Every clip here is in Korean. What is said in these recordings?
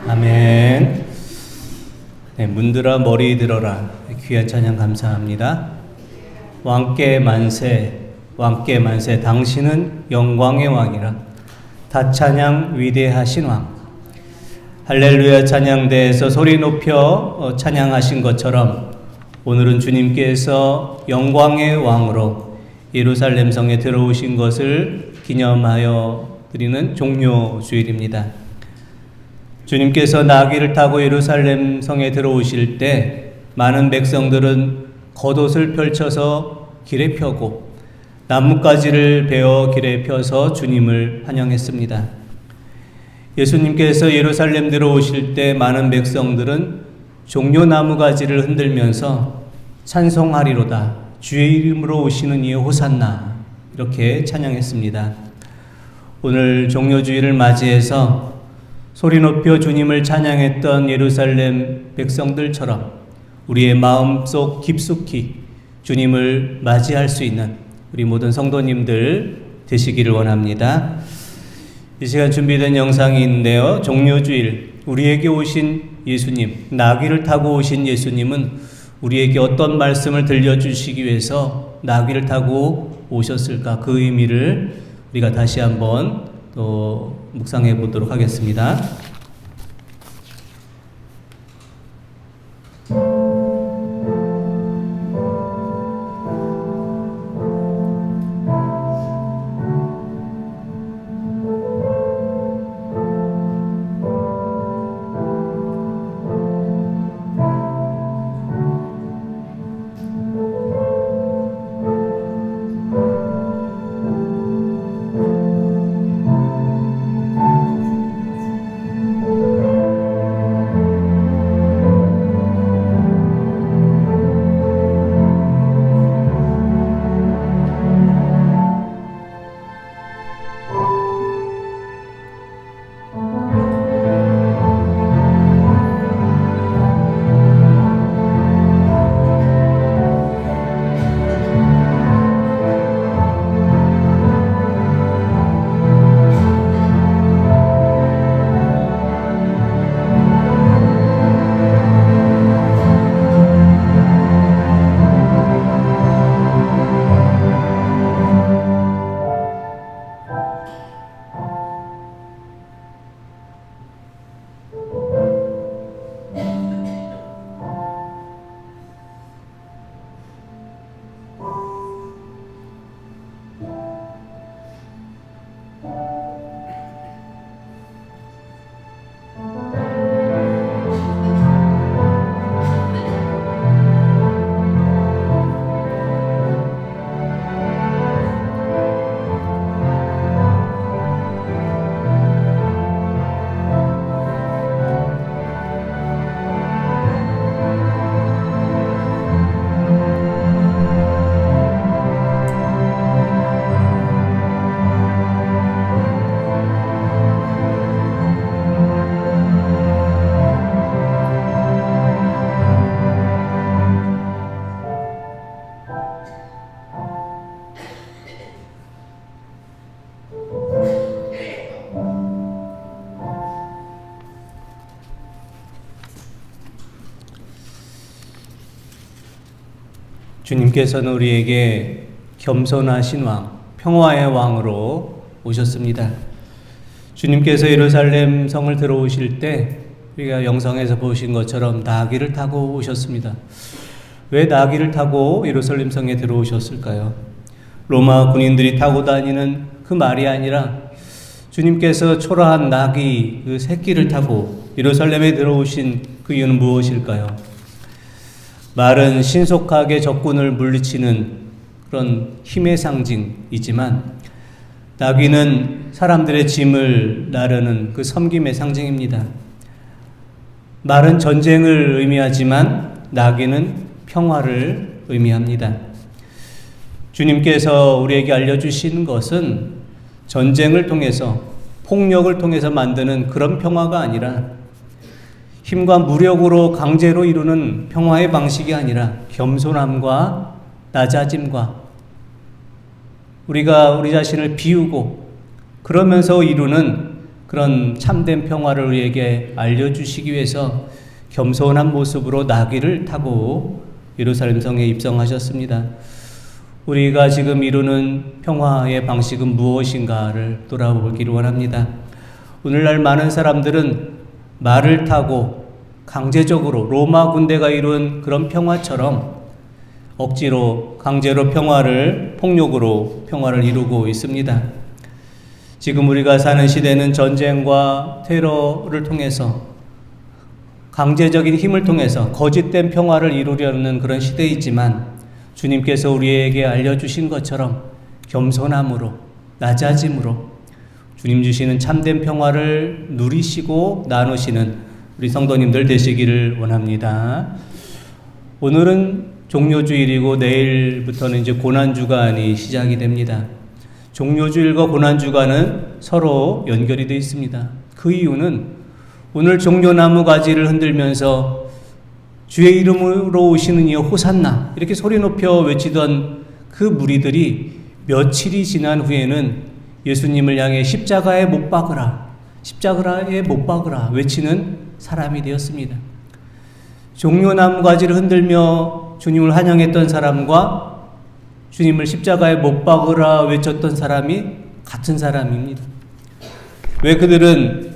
아멘. 네, 문들어 머리 들어라. 귀한 찬양 감사합니다. 왕께 만세, 왕께 만세. 당신은 영광의 왕이라. 다찬양 위대하신 왕. 할렐루야 찬양대에서 소리 높여 찬양하신 것처럼 오늘은 주님께서 영광의 왕으로 예루살렘 성에 들어오신 것을 기념하여 드리는 종료주일입니다. 주님께서 나귀를 타고 예루살렘 성에 들어오실 때 많은 백성들은 겉옷을 펼쳐서 길에 펴고 나뭇가지를 베어 길에 펴서 주님을 환영했습니다. 예수님께서 예루살렘 들어오실 때 많은 백성들은 종려나무가지를 흔들면서 찬송하리로다 주의 이름으로 오시는 이에 호산나 이렇게 찬양했습니다. 오늘 종료주일을 맞이해서 소리 높여 주님을 찬양했던 예루살렘 백성들처럼 우리의 마음속 깊숙이 주님을 맞이할 수 있는 우리 모든 성도님들 되시기를 원합니다. 이 시간 준비된 영상이 있는데요. 종료주일 우리에게 오신 예수님, 나귀를 타고 오신 예수님은 우리에게 어떤 말씀을 들려주시기 위해서 나귀를 타고 오셨을까? 그 의미를 우리가 다시 한번 또 묵상해 보도록 하겠습니다. 주님께서는 우리에게 겸손하신 왕, 평화의 왕으로 오셨습니다. 주님께서 예루살렘 성을 들어오실 때 우리가 영상에서 보신 것처럼 나귀를 타고 오셨습니다. 왜 나귀를 타고 예루살렘 성에 들어오셨을까요? 로마 군인들이 타고 다니는 그 말이 아니라 주님께서 초라한 나귀 그 새끼를 타고 예루살렘에 들어오신 그 이유는 무엇일까요? 말은 신속하게 적군을 물리치는 그런 힘의 상징이지만 나귀는 사람들의 짐을 나르는 그 섬김의 상징입니다. 말은 전쟁을 의미하지만 나귀는 평화를 의미합니다. 주님께서 우리에게 알려주신 것은 전쟁을 통해서 폭력을 통해서 만드는 그런 평화가 아니라 힘과 무력으로 강제로 이루는 평화의 방식이 아니라 겸손함과 낮아짐과 우리가 우리 자신을 비우고 그러면서 이루는 그런 참된 평화를 우리에게 알려주시기 위해서 겸손한 모습으로 나귀를 타고 예루살렘 성에 입성하셨습니다. 우리가 지금 이루는 평화의 방식은 무엇인가를 돌아보기를 원합니다. 오늘날 많은 사람들은 말을 타고 강제적으로 로마 군대가 이룬 그런 평화처럼 억지로 강제로 폭력으로 평화를 이루고 있습니다. 지금 우리가 사는 시대는 전쟁과 테러를 통해서 강제적인 힘을 통해서 거짓된 평화를 이루려는 그런 시대이지만 주님께서 우리에게 알려주신 것처럼 겸손함으로 낮아짐으로 주님 주시는 참된 평화를 누리시고 나누시는 우리 성도님들 되시기를 원합니다. 오늘은 종료주일이고 내일부터는 이제 고난주간이 시작이 됩니다. 종료주일과 고난주간은 서로 연결이 되어 있습니다. 그 이유는 오늘 종려나무 가지를 흔들면서 주의 이름으로 오시는 이여 호산나 이렇게 소리 높여 외치던 그 무리들이 며칠이 지난 후에는 예수님을 향해 십자가에 못 박으라 외치는 사람이 되었습니다. 종려나무 가지를 흔들며 주님을 환영했던 사람과 주님을 십자가에 못 박으라 외쳤던 사람이 같은 사람입니다. 왜 그들은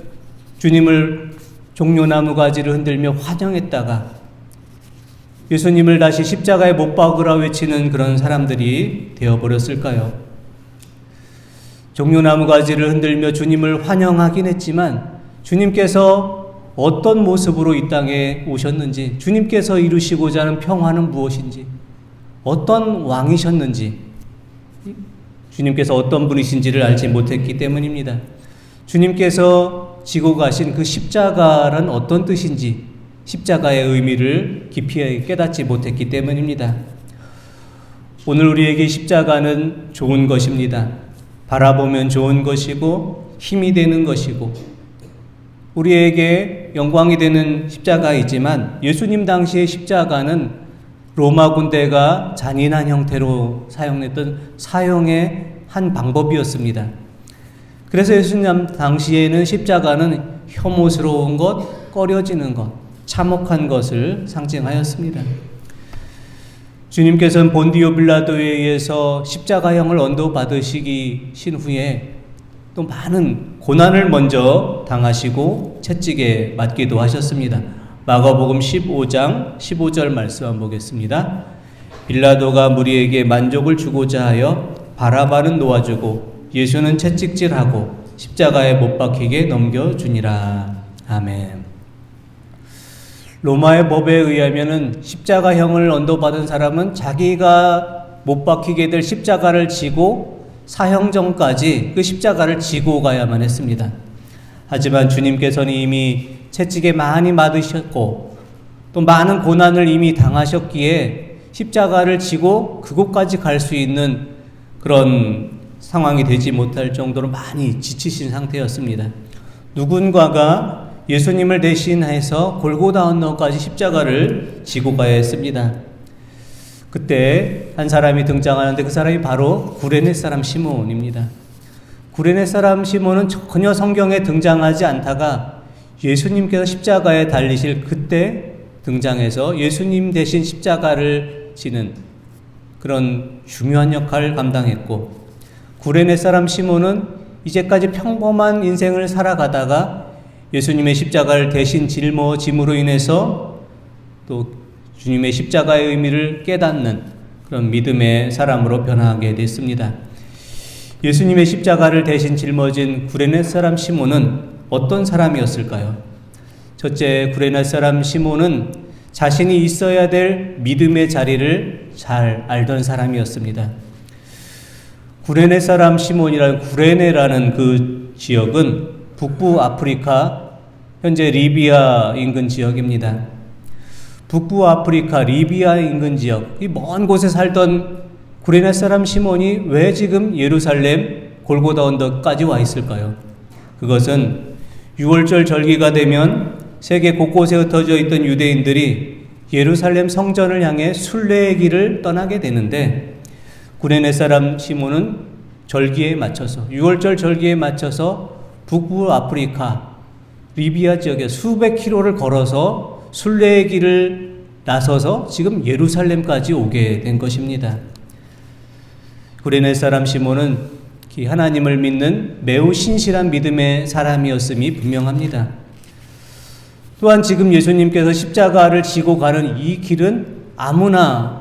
주님을 종려나무 가지를 흔들며 환영했다가 예수님을 다시 십자가에 못 박으라 외치는 그런 사람들이 되어버렸을까요? 종려나무 가지를 흔들며 주님을 환영하긴 했지만 주님께서 어떤 모습으로 이 땅에 오셨는지, 주님께서 이루시고자 하는 평화는 무엇인지, 어떤 왕이셨는지, 주님께서 어떤 분이신지를 알지 못했기 때문입니다. 주님께서 지고 가신 그 십자가란 어떤 뜻인지, 십자가의 의미를 깊이 깨닫지 못했기 때문입니다. 오늘 우리에게 십자가는 좋은 것입니다. 바라보면 좋은 것이고 힘이 되는 것이고 우리에게 영광이 되는 십자가이지만 예수님 당시의 십자가는 로마 군대가 잔인한 형태로 사용했던 사형의 한 방법이었습니다. 그래서 예수님 당시에는 십자가는 혐오스러운 것, 꺼려지는 것, 참혹한 것을 상징하였습니다. 주님께서는 본디오 빌라도에 의해서 십자가형을 언도받으시기 후에 또 많은 고난을 먼저 당하시고 채찍에 맞기도 하셨습니다. 마가복음 15장 15절 말씀 한번 보겠습니다. 빌라도가 무리에게 만족을 주고자 하여 바라바는 놓아주고 예수는 채찍질하고 십자가에 못 박히게 넘겨주니라. 아멘. 로마의 법에 의하면은 십자가형을 언도받은 사람은 자기가 못 박히게 될 십자가를 지고 사형 전까지 그 십자가를 지고 가야만 했습니다. 하지만 주님께서는 이미 채찍에 많이 맞으셨고 또 많은 고난을 이미 당하셨기에 십자가를 지고 그곳까지 갈 수 있는 그런 상황이 되지 못할 정도로 많이 지치신 상태였습니다. 누군가가 예수님을 대신해서 골고다 언덕까지 십자가를 지고 가야 했습니다. 그때 한 사람이 등장하는데 그 사람이 바로 구레네 사람 시몬입니다. 구레네 사람 시몬은 전혀 성경에 등장하지 않다가 예수님께서 십자가에 달리실 그때 등장해서 예수님 대신 십자가를 지는 그런 중요한 역할을 감당했고, 구레네 사람 시몬은 이제까지 평범한 인생을 살아가다가 예수님의 십자가를 대신 짊어짐으로 인해서 또 주님의 십자가의 의미를 깨닫는 그런 믿음의 사람으로 변화하게 됐습니다. 예수님의 십자가를 대신 짊어진 구레네 사람 시몬은 어떤 사람이었을까요? 첫째, 구레네 사람 시몬은 자신이 있어야 될 믿음의 자리를 잘 알던 사람이었습니다. 구레네 사람 시몬이라는 구레네라는 그 지역은 북부 아프리카, 현재 리비아 인근 지역입니다. 북부 아프리카 리비아 인근 지역, 이 먼 곳에 살던 구레네 사람 시몬이 왜 지금 예루살렘 골고다 언덕까지 와 있을까요? 그것은 6월절 절기가 되면 세계 곳곳에 흩어져 있던 유대인들이 예루살렘 성전을 향해 순례의 길을 떠나게 되는데, 구레네 사람 시몬은 절기에 맞춰서 6월절 절기에 맞춰서 북부 아프리카 리비아 지역에 수백 킬로를 걸어서 순례의 길을 나서서 지금 예루살렘까지 오게 된 것입니다. 구레네 사람 시몬은 하나님을 믿는 매우 신실한 믿음의 사람이었음이 분명합니다. 또한 지금 예수님께서 십자가를 지고 가는 이 길은 아무나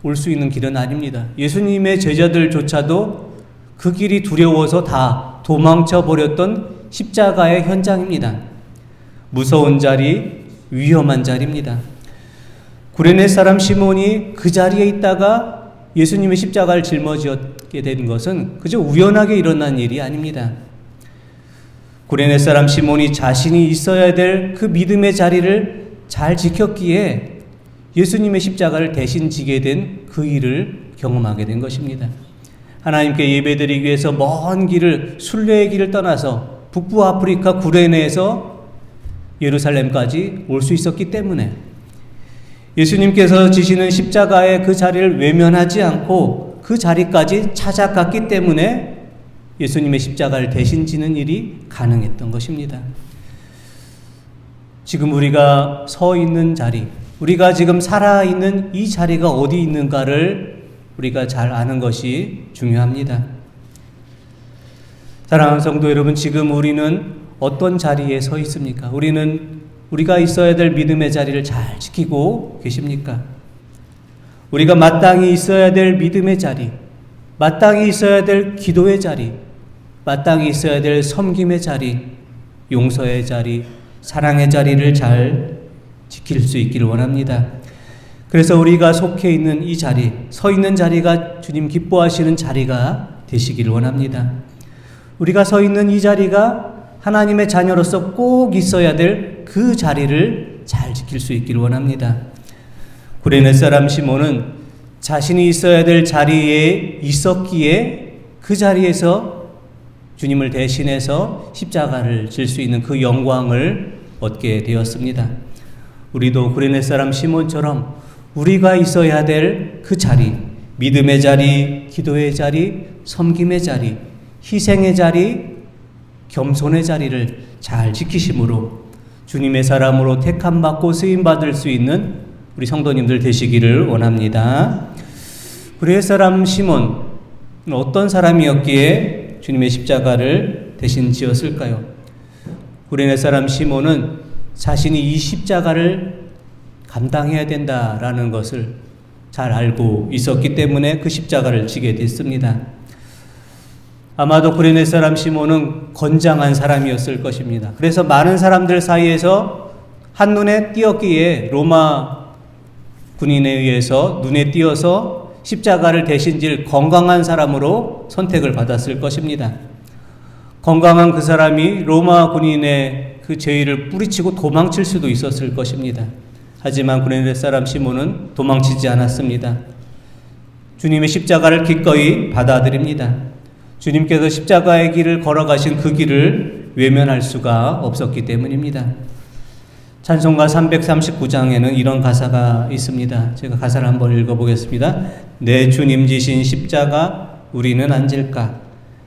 올 수 있는 길은 아닙니다. 예수님의 제자들조차도 그 길이 두려워서 다 도망쳐 버렸던 십자가의 현장입니다. 무서운 자리, 위험한 자리입니다. 구레네 사람 시몬이 그 자리에 있다가 예수님의 십자가를 짊어지게 된 것은 그저 우연하게 일어난 일이 아닙니다. 구레네 사람 시몬이 자신이 있어야 될 그 믿음의 자리를 잘 지켰기에 예수님의 십자가를 대신 지게 된 그 일을 경험하게 된 것입니다. 하나님께 예배드리기 위해서 먼 길을, 순례의 길을 떠나서 북부 아프리카 구레네에서 예루살렘까지 올 수 있었기 때문에 예수님께서 지시는 십자가의 그 자리를 외면하지 않고 그 자리까지 찾아갔기 때문에 예수님의 십자가를 대신 지는 일이 가능했던 것입니다. 지금 우리가 서 있는 자리, 우리가 지금 살아있는 이 자리가 어디 있는가를 우리가 잘 아는 것이 중요합니다. 사랑하는 성도 여러분, 지금 우리는 어떤 자리에 서 있습니까? 우리가 있어야 될 믿음의 자리를 잘 지키고 계십니까? 우리가 마땅히 있어야 될 믿음의 자리, 마땅히 있어야 될 기도의 자리, 마땅히 있어야 될 섬김의 자리, 용서의 자리, 사랑의 자리를 잘 지킬 수 있기를 원합니다. 그래서 우리가 속해 있는 이 자리, 서 있는 자리가 주님 기뻐하시는 자리가 되시기를 원합니다. 우리가 서 있는 이 자리가 하나님의 자녀로서 꼭 있어야 될 그 자리를 잘 지킬 수 있기를 원합니다. 구레네 사람 시몬은 자신이 있어야 될 자리에 있었기에 그 자리에서 주님을 대신해서 십자가를 질 수 있는 그 영광을 얻게 되었습니다. 우리도 구레네 사람 시몬처럼 우리가 있어야 될 그 자리, 믿음의 자리, 기도의 자리, 섬김의 자리, 희생의 자리, 겸손의 자리를 잘 지키심으로 주님의 사람으로 택함받고 쓰임받을 수 있는 우리 성도님들 되시기를 원합니다. 구레네 사람 시몬은 어떤 사람이었기에 주님의 십자가를 대신 지었을까요? 구레네 사람 시몬은 자신이 이 십자가를 감당해야 된다라는 것을 잘 알고 있었기 때문에 그 십자가를 지게 됐습니다. 아마도 구레네 사람 시몬은 건장한 사람이었을 것입니다. 그래서 많은 사람들 사이에서 한눈에 띄었기에 로마 군인에 의해서 눈에 띄어서 십자가를 대신 질 건강한 사람으로 선택을 받았을 것입니다. 건강한 그 사람이 로마 군인의 그 죄의를 뿌리치고 도망칠 수도 있었을 것입니다. 하지만 구레네 사람 시몬은 도망치지 않았습니다. 주님의 십자가를 기꺼이 받아들입니다. 주님께서 십자가의 길을 걸어가신 그 길을 외면할 수가 없었기 때문입니다. 찬송가 339장에는 이런 가사가 있습니다. 제가 가사를 한번 읽어보겠습니다. 내 주님 지신 십자가 우리는 안 질까?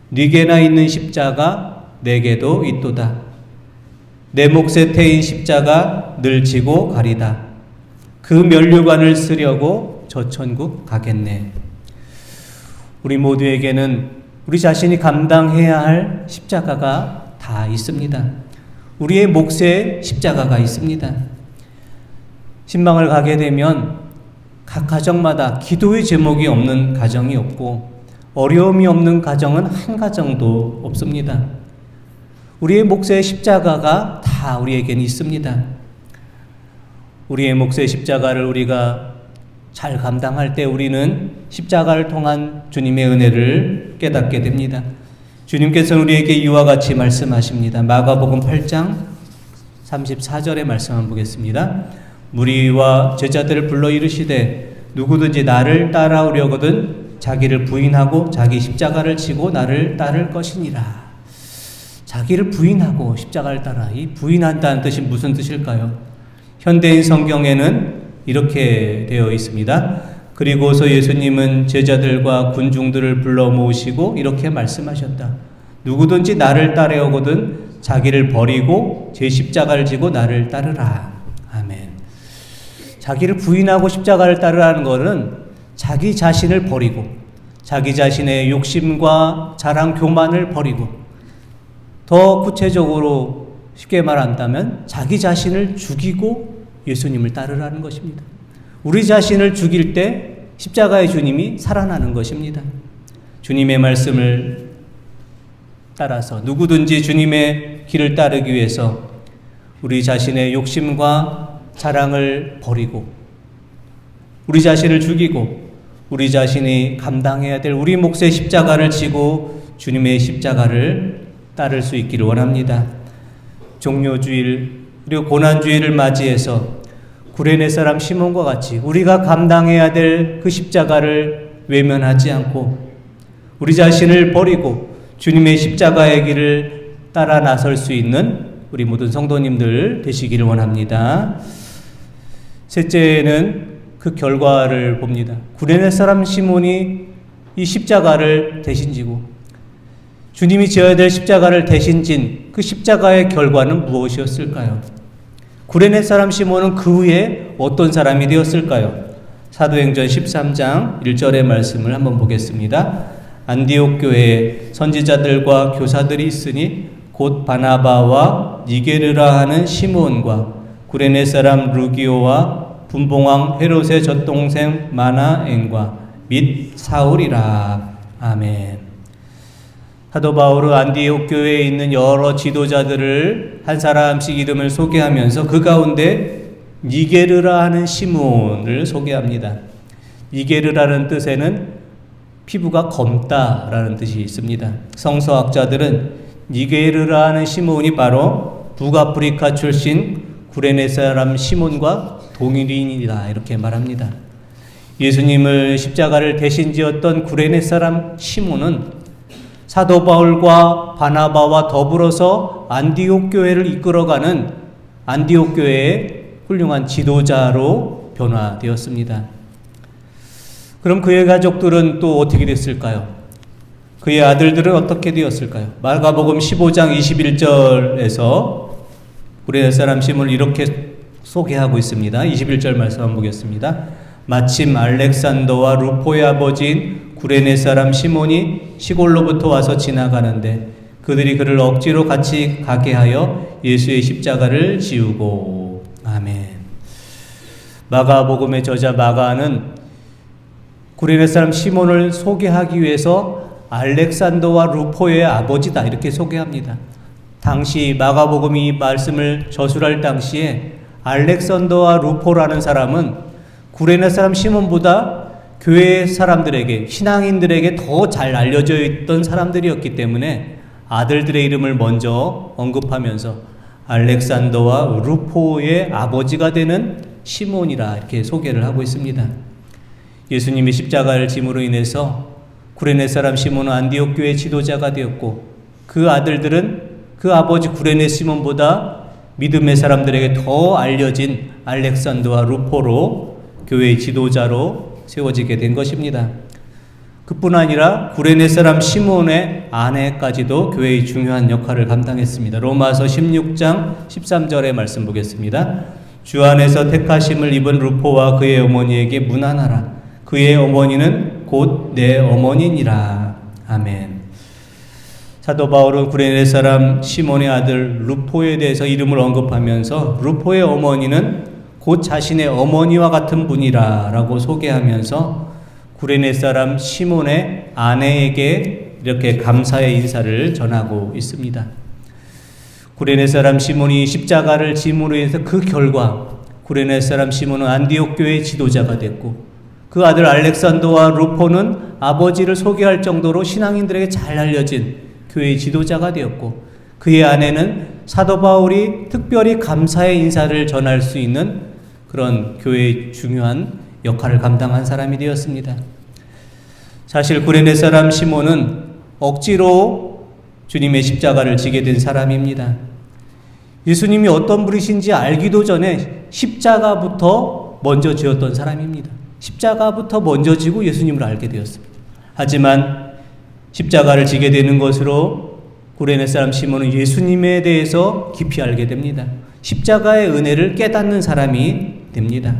네게나 있는 십자가 내게도 있도다. 내 몫에 태인 십자가 늘 지고 가리다. 그 면류관을 쓰려고 저 천국 가겠네. 우리 모두에게는 우리 자신이 감당해야 할 십자가가 다 있습니다. 우리의 몫에 십자가가 있습니다. 신방을 가게 되면 각 가정마다 기도의 제목이 없는 가정이 없고 어려움이 없는 가정은 한 가정도 없습니다. 우리의 몫의 십자가가 다 우리에게는 있습니다. 우리의 몫의 십자가를 우리가 잘 감당할 때 우리는 십자가를 통한 주님의 은혜를 깨닫게 됩니다. 주님께서는 우리에게 이와 같이 말씀하십니다. 마가복음 8장 34절의 말씀 한번 보겠습니다. 무리와 제자들을 불러 이르시되 누구든지 나를 따라오려거든 자기를 부인하고 자기 십자가를 지고 나를 따를 것이니라. 자기를 부인하고 십자가를 따라. 이 부인한다는 뜻이 무슨 뜻일까요? 현대인 성경에는 이렇게 되어 있습니다. 그리고서 예수님은 제자들과 군중들을 불러 모으시고 이렇게 말씀하셨다. 누구든지 나를 따라오거든 자기를 버리고 제 십자가를 지고 나를 따르라. 아멘. 자기를 부인하고 십자가를 따르라는 것은 자기 자신을 버리고 자기 자신의 욕심과 자랑, 교만을 버리고 더 구체적으로 쉽게 말한다면 자기 자신을 죽이고 예수님을 따르라는 것입니다. 우리 자신을 죽일 때 십자가의 주님이 살아나는 것입니다. 주님의 말씀을 따라서 누구든지 주님의 길을 따르기 위해서 우리 자신의 욕심과 자랑을 버리고 우리 자신을 죽이고 우리 자신이 감당해야 될 우리 몫의 십자가를 지고 주님의 십자가를 따를 수 있기를 원합니다. 종료주일 그리고 고난주일을 맞이해서 구레네 사람 시몬과 같이 우리가 감당해야 될 그 십자가를 외면하지 않고 우리 자신을 버리고 주님의 십자가의 길을 따라 나설 수 있는 우리 모든 성도님들 되시기를 원합니다. 셋째는 그 결과를 봅니다. 구레네 사람 시몬이 이 십자가를 대신 지고 주님이 지어야 될 십자가를 대신 진 그 십자가의 결과는 무엇이었을까요? 구레네 사람 시몬은 그 후에 어떤 사람이 되었을까요? 사도행전 13장 1절의 말씀을 한번 보겠습니다. 안디옥 교회에 선지자들과 교사들이 있으니 곧 바나바와 니게르라 하는 시몬과 구레네 사람 루기오와 분봉왕 헤롯의 젖동생 마나엔과 및 사울이라. 아멘. 사도 바울은 안디옥 교회에 있는 여러 지도자들을 한 사람씩 이름을 소개하면서 그 가운데 니게르라 하는 시몬을 소개합니다. 니게르라는 뜻에는 피부가 검다라는 뜻이 있습니다. 성서학자들은 니게르라 하는 시몬이 바로 북아프리카 출신 구레네 사람 시몬과 동일인이다 이렇게 말합니다. 예수님을 십자가를 대신 지었던 구레네 사람 시몬은 사도 바울과 바나바와 더불어서 안디옥 교회를 이끌어가는 안디옥 교회의 훌륭한 지도자로 변화되었습니다. 그럼 그의 가족들은 또 어떻게 됐을까요? 그의 아들들은 어떻게 되었을까요? 마가복음 15장 21절에서 구레네 사람 시몬을 이렇게 소개하고 있습니다. 21절 말씀 한번 보겠습니다. 마침 알렉산더와 루포의 아버지인 구레네 사람 시몬이 시골로부터 와서 지나가는데 그들이 그를 억지로 같이 가게 하여 예수의 십자가를 지우고. 아멘. 마가복음의 저자 마가는 구레네 사람 시몬을 소개하기 위해서 알렉산더와 루포의 아버지다 이렇게 소개합니다. 당시 마가복음이 이 말씀을 저술할 당시에 알렉산더와 루포라는 사람은 구레네 사람 시몬보다 교회 사람들에게, 신앙인들에게 더 잘 알려져 있던 사람들이었기 때문에 아들들의 이름을 먼저 언급하면서 알렉산더와 루포의 아버지가 되는 시몬이라 이렇게 소개를 하고 있습니다. 예수님이 십자가를 짐으로 인해서 구레네 사람 시몬은 안디옥 교회 지도자가 되었고 그 아들들은 그 아버지 구레네 시몬보다 믿음의 사람들에게 더 알려진 알렉산더와 루포로 교회의 지도자로 세워지게 된 것입니다. 그뿐 아니라 구레네 사람 시몬의 아내까지도 교회의 중요한 역할을 감당했습니다. 로마서 16장 13절의 말씀 보겠습니다. 주 안에서 택하심을 입은 루포와 그의 어머니에게 문안하라. 그의 어머니는 곧 내 어머니니라. 아멘. 사도 바울은 구레네 사람 시몬의 아들 루포에 대해서 이름을 언급하면서 루포의 어머니는 곧 자신의 어머니와 같은 분이라 라고 소개하면서 구레네 사람 시몬의 아내에게 이렇게 감사의 인사를 전하고 있습니다. 구레네 사람 시몬이 십자가를 짐으로 인해서 그 결과 구레네 사람 시몬은 안디옥 교회의 지도자가 됐고 그 아들 알렉산더와 루포는 아버지를 소개할 정도로 신앙인들에게 잘 알려진 교회의 지도자가 되었고 그의 아내는 사도 바울이 특별히 감사의 인사를 전할 수 있는 그런 교회의 중요한 역할을 감당한 사람이 되었습니다. 사실 구레네 사람 시몬은 억지로 주님의 십자가를 지게 된 사람입니다. 예수님이 어떤 분이신지 알기도 전에 십자가부터 먼저 지었던 사람입니다. 십자가부터 먼저 지고 예수님을 알게 되었습니다. 하지만 십자가를 지게 되는 것으로 구레네 사람 시몬은 예수님에 대해서 깊이 알게 됩니다. 십자가의 은혜를 깨닫는 사람이 됩니다.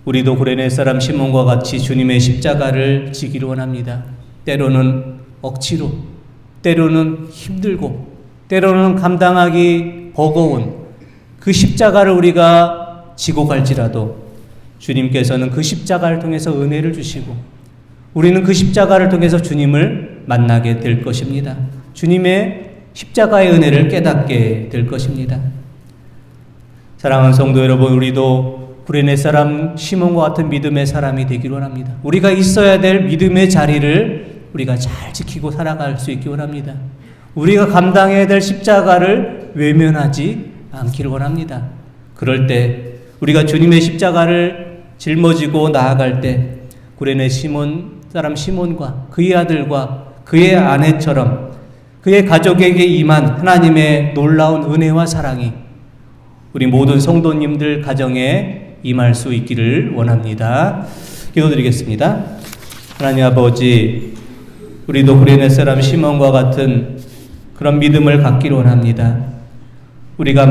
우리도 구레네 사람 시몬과 같이 주님의 십자가를 지기를 원합니다. 때로는 억지로, 때로는 힘들고, 때로는 감당하기 버거운 그 십자가를 우리가 지고 갈지라도 주님께서는 그 십자가를 통해서 은혜를 주시고 우리는 그 십자가를 통해서 주님을 만나게 될 것입니다. 주님의 십자가의 은혜를 깨닫게 될 것입니다. 사랑하는 성도 여러분, 우리도 구레네 사람 시몬과 같은 믿음의 사람이 되기를 원합니다. 우리가 있어야 될 믿음의 자리를 우리가 잘 지키고 살아갈 수 있기 원합니다. 우리가 감당해야 될 십자가를 외면하지 않기를 원합니다. 그럴 때 우리가 주님의 십자가를 짊어지고 나아갈 때 구레네 사람 시몬과 그의 아들과 그의 아내처럼 그의 가족에게 임한 하나님의 놀라운 은혜와 사랑이 우리 모든 성도님들 가정에 임할 수 있기를 원합니다. 기도드리겠습니다. 하나님 아버지, 우리도 구레네 사람 시몬과 같은 그런 믿음을 갖기를 원합니다. 우리가